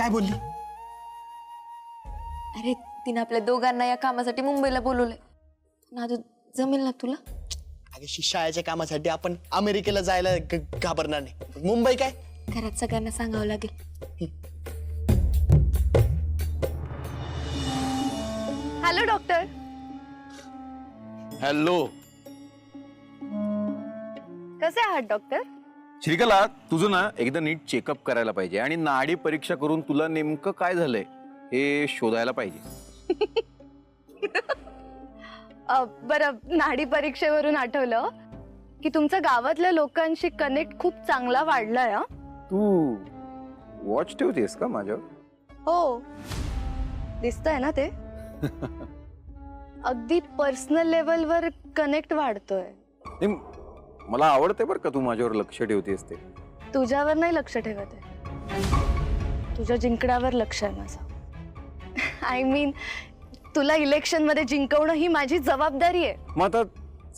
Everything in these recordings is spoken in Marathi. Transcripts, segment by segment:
काय बोलली? अरे तिने आपल्या दोघांना या कामासाठी मुंबईला बोलवलंय. नादू जमेल ना तुला? अगं शाळेच्या कामासाठी आपण अमेरिकेला जायला घाबरणार नाही. मुंबई काय? घरात सगळ्यांना सांगावं लागेल. Hello doctor. हॅलो कसे आहात डॉक्टर? श्रीकला, तुझं ना एकदा नीट चेकअप करायला पाहिजे आणि नाडी परीक्षा करून तुला नेमकं काय झालंय हे शोधायला पाहिजे. बरं, नाडी परीक्षेवरून आठवलं की तुमचा गावातल्या लोकांशी कनेक्ट खूप चांगला वाढलाय. हा, तू वॉच ठेवतेस का माझ्यावर? हो, दिसतंय ना ते. अगदी पर्सनल लेवलवर कनेक्ट वाढतोय. नाही, मला आवडते बरं का तू माझ्यावर लक्ष ठेवतेस ते. तुझ्यावर नाही लक्ष ठेवत आहे, तुझ्या जिंकण्यावर लक्ष आहे माझं. आय मीन, तुला इलेक्शन मध्ये जिंकवणं ही माझी जबाबदारी आहे. मग आता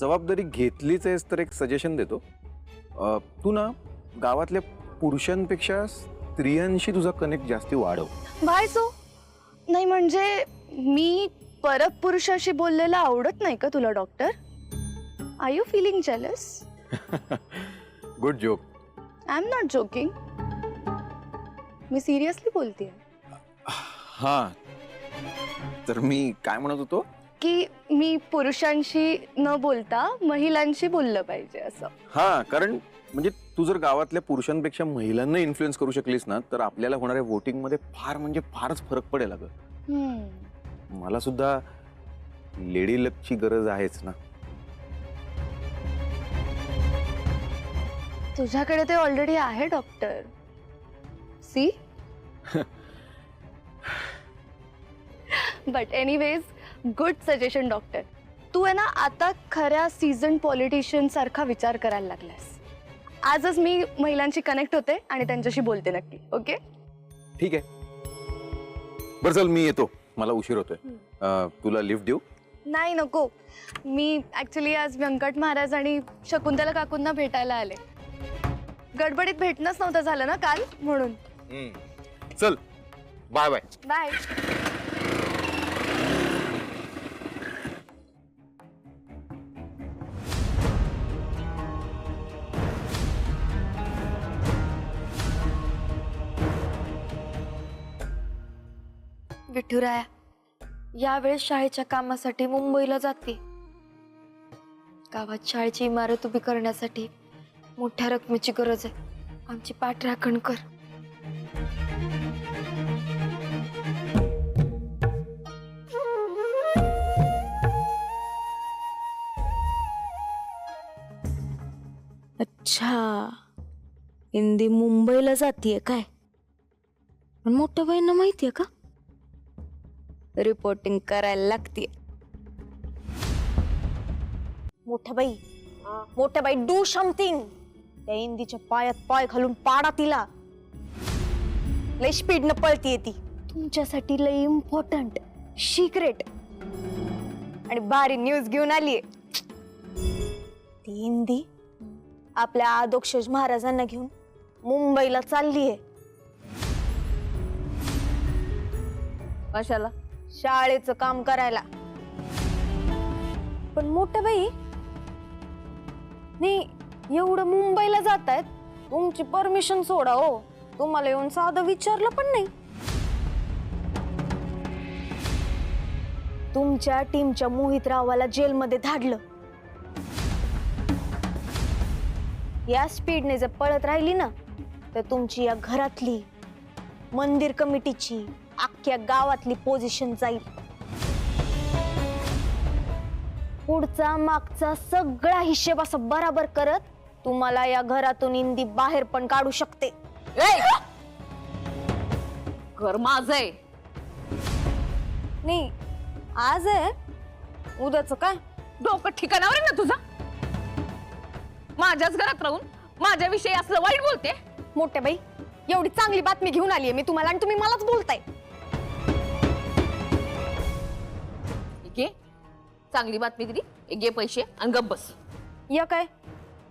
जबाबदारी घेतलीच आहेस तर एक सजेशन देतो. तू ना गावातल्या पुरुषांपेक्षा स्त्रियांशी तुझा कनेक्ट जास्ती वाढव. बाय सो नाही, म्हणजे मी परत पुरुषाशी बोललेलं आवडत नाही का तुला doctor? Are you feeling jealous? Good joke. I am not joking, मी सिरियसली बोलतेय. हा, तर मी काय म्हणत होतो की मी पुरुषांशी न बोलता महिलांशी बोललं पाहिजे असं. हा, कारण म्हणजे तू जर गावातल्या पुरुषांपेक्षा महिलांना इन्फ्लुएन्स करू शकलीस ना तर आपल्याला होणाऱ्या वोटिंग मध्ये फार म्हणजे फारच फरक पडेल. अगं मला सुद्धा लेडी लकची गरज आहेच ना. तुझ्याकडे ते ऑलरेडी आहे doctor. See. But anyways, good suggestion doctor. तू आहे ना आता खऱ्या सीझन पॉलिटिशियन सारखा विचार करायला लागलास. आजच मी महिलांशी कनेक्ट होते आणि त्यांच्याशी बोलते नक्की. ओके, ठीक आहे. बरं चल, मी येतो, मला उशीर होतोय. तुला लिफ्ट देऊ? नाही नको. मी ऍक्च्युली आज व्यंकट महाराज आणि शकुंतला काकूंना भेटायला आले. गडबडीत भेटणंच नव्हतं झालं ना काल, म्हणून. चल, बाय बाय. बाय. विठुराया यावेळेस शाळेच्या कामासाठी मुंबईला जाते. गावात शाळेची इमारत उभी करण्यासाठी मोठ्या रकमेची गरज आहे. आमची पाठराखण कर. अच्छा, इंदी मुंबईला जातीये काय? पण मोठ्या बाईंना माहितीये का? रिपोर्टिंग करायला लागतीये. मोठ्या बाई डू समथिंग. त्या इंदीच्या पायात पाय घालून पाडा तिला. लय स्पीड न पळतीये ती. तुमच्यासाठी लय इम्पॉर्टंट सिक्रेट आणि भारी न्यूज घेऊन आलीये. ती इंदी आपल्या आदोक्षज महाराजांना घेऊन मुंबईला चाललीये. कशाला? शाळेचं काम करायला. पण मोठ्या बाई, नाही एवढं मुंबईला जातायत, तुमची परमिशन सोडा हो. तुम्हाला येऊन साधं विचारलं पण नाही. तुमच्या टीमच्या मोहित रावाला जेलमध्ये धाडलं. या स्पीडने जर पळत राहिली ना तर तुमची या घरातली, मंदिर कमिटीची, अख्ख्या गावातली पोझिशन जाईल. पुढचा मागचा सगळा हिशेब असं बराबर करत तुम्हाला या घरातून इंदी बाहेर पण काढू शकते. घर माझं आहे. नाही, आज आहे, उद्याच काय? डोकं ठिकाणावर आहे ना तुझा? माझ्याच घरात राहून माझ्याविषयी असलं वाईट बोलते. मोठ्या बाई, एवढी चांगली बातमी घेऊन आलीये मी तुम्हाला आणि तुम्ही मलाच बोलताय. ठीक आहे, चांगली बातमी दिली. एक घे पैसे आणि गप्प बस. या काय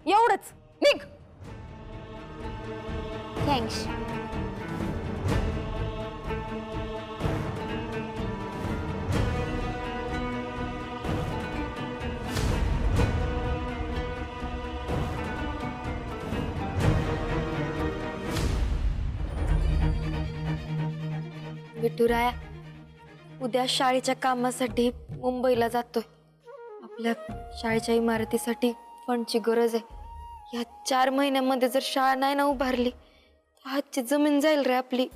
एवढंच? निघ. थँक्स. विठुराया, उद्या शाळेच्या कामासाठी मुंबईला जातोय. आपल्या शाळेच्या इमारतीसाठी फंडची गरज आहे. या 4 महिन्यामध्ये जर शाळा नाही ना उभारली तर हातची जमीन जाईल रे आपली.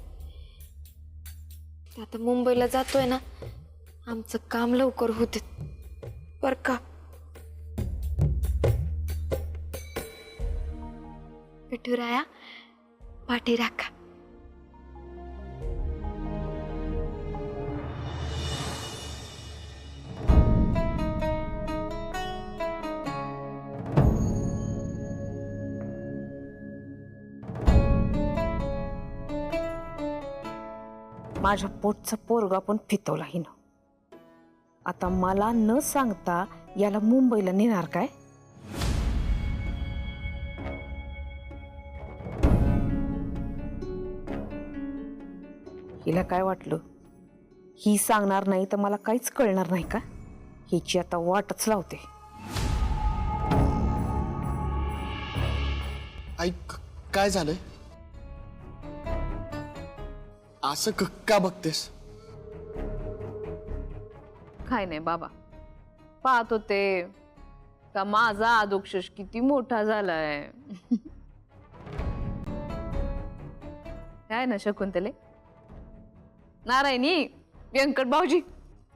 आता मुंबईला जातोय ना, आमचं काम लवकर होते बर का. विठुराया, पाठी राखा. माझ्या पोटचा पोरगा पण फितवला हिनं. आता मला न सांगता याला मुंबईला नेणार काय? हिला काय वाटलं, ही सांगणार नाही तर मला काहीच कळणार नाही का? हिची आता वाटच लावते. आई काय झालंय? असं का बघतेस? काय नाही बाबा, पाहत होते का माझा आदोक्षश किती मोठा झालाय. काय ना शकुंतले, नारायणी, व्यंकट भाऊजी,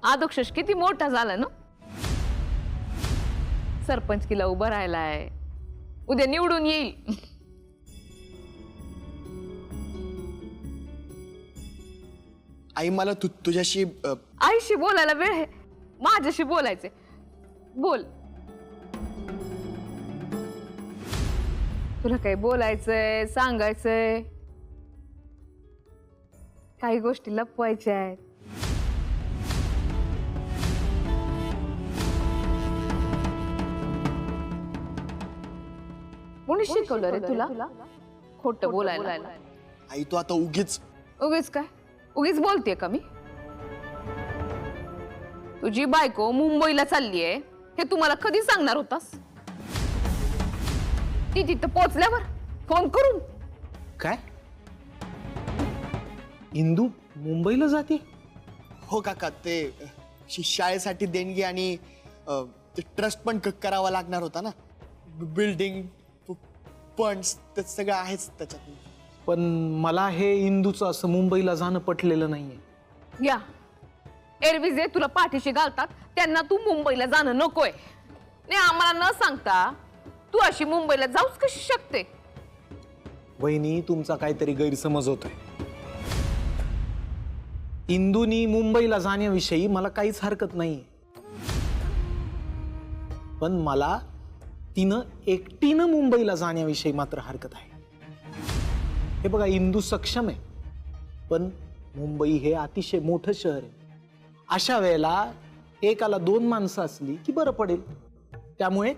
आदोक्षश किती मोठा झाला ना. सरपंच किला उभं राहिलाय, उद्या निवडून येईल. आई मला तुझ्याशी आईशी बोलायला वेळ आहे, माझ्याशी बोलायचे. बोल, तुला काही बोलायचंय, सांगायचंय? काही गोष्टी लपवायच्या आहेत. कोणी शिकवलं रे तुला खोटं बोलायला? आई तू आता उगीच उगीच काय? उगीच बोलतेय का मी? तुझी बायको मुंबईला चाललीये हे तुम्हाला कधी सांगणार होतास? ती तिथं पोहोचल्यावर फोन करून. काय? इंदू मुंबईला जाते? हो काका, ते शाळेसाठी देणगी आणि ट्रस्ट पण करावा लागणार होता ना. बिल्डिंग फंड्स ते सगळं आहेच त्याच्यात. पण मला हे इंदूचं असं मुंबईला जाणं पटलेलं नाहीये. या एरवी जे तुला पाठीशी घालतात त्यांना तू मुंबईला जाणं नकोय. नाही, आम्हाला न सांगता तू अशी मुंबईला जाऊच कशी शकते? वहिनी, तुमचा काहीतरी गैरसमज होतोय. इंदूनी मुंबईला जाण्याविषयी मला काहीच हरकत नाही, पण मला तिनं एकटीनं मुंबईला जाण्याविषयी मात्र हरकत आहे. हे बघा, इंदू सक्षम आहे, पण मुंबई हे अतिशय मोठं शहर आहे. अशा वेळेला एकाला 2 माणसं असली की बरं पडेल. त्यामुळे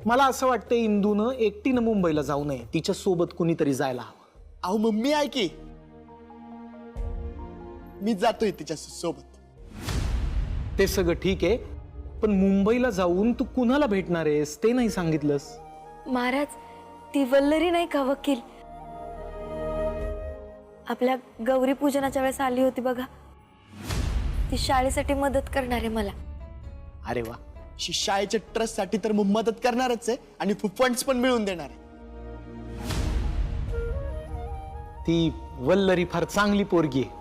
मला असं वाटतं इंदूनं एकटीनं मुंबईला जाऊ नये, तिच्या सोबत कुणीतरी जायला हवं. अहो मम्मी, आहे की मी जातोय तिच्या सोबत. ते सगळं ठीक आहे, पण मुंबईला जाऊन तू कुणाला भेटणार आहेस ते नाही सांगितलंस. महाराज, ती वल्लरी नाही का वकील, आपल्या गौरी पूजनाच्या वेळेस आली होती बघा, ती शाळेसाठी मदत करणार आहे मला. अरे वा. शाळेच्या ट्रस्ट साठी तर मदत करणारच आहे आणि फंड्स पण मिळवून देणार आहे. ती वल्लरी फार चांगली पोरगी आहे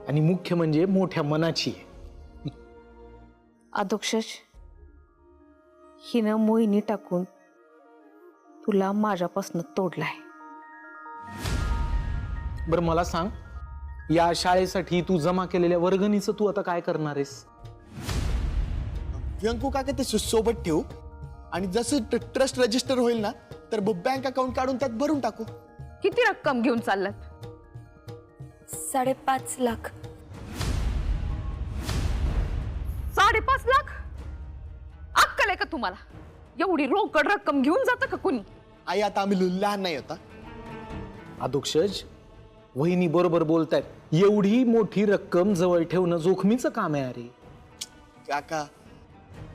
आणि मुख्य म्हणजे मोठ्या मनाची आहे. अधोक्षज, हिनं मोहिनी टाकून तुला माझ्यापासून तोडलाय. बरं मला सांग, या शाळेसाठी तू जमा केलेल्या वर्गणीचं तू आता काय करणार आहेस? व्यंकू काका ते सोबत ठेवू आणि जसं ट्रस्ट रजिस्टर होईल ना तर बँक अकाउंट काढून त्यात भरून टाकू. किती रक्कम घेऊन चाललात? 5.5 लाख. 5.5 लाख? अक्कल आहे का तुम्हाला? एवढी रोकड रक्कम घेऊन जातं का कोणी? आई, आता आम्ही लहान नाही होता. अधोक्षज, वहिनी बरोबर बोलतायत, एवढी मोठी रक्कम जवळ ठेवणं जोखमीचं काम आहे अरे. काका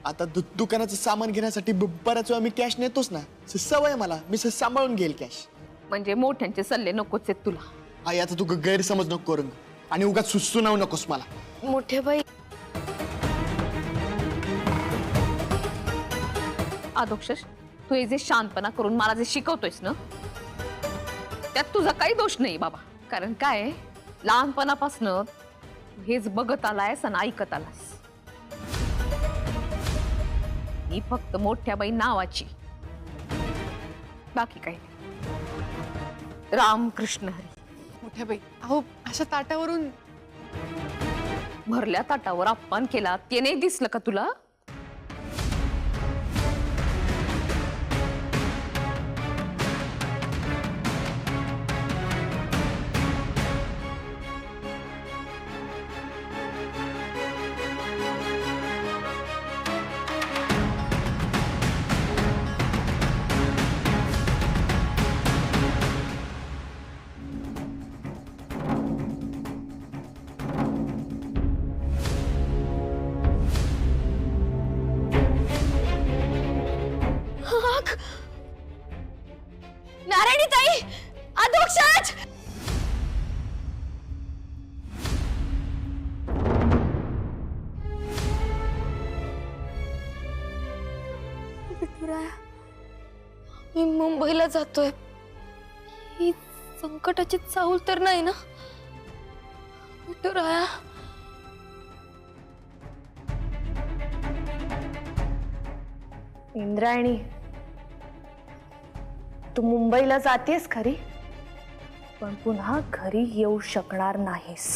आता दुकानाचं सामान घेण्यासाठी बऱ्याच वेळा मी कॅश नेतोच ना. सवय आहे मला, मी सांभाळून घेईल कॅश. म्हणजे मोठ्यांचे सल्ले नकोच आहेत तुला. आई आता तू गैरसमज नको करून आणि उगाच सुनावू नकोस मला. मोठे बाई, अधोक्षज, तू हे जे शांतपणा करून मला जे शिकवतोयस ना, त्यात तुझा काही दोष नाही बाबा. कारण काय, लहानपणापासनं हेच बघत आलायस आणि ऐकत आलास. मी फक्त मोठ्या बाई नावाची, बाकी काही नाही. रामकृष्ण हरी. मोठ्या बाई, अहो अशा ताटावरून भरल्या ताटावर अपमान केला ते नाही दिसलं का तुला? नारायणी ताई, अधोक्षज. विठुराया, मी मुंबईला जातोय. ही संकटाची चाहूल तर नाही ना विठुराया? इंद्रायणी, तू मुंबईला जातेस खरी, पण पुन्हा घरी येऊ शकणार नाहीस.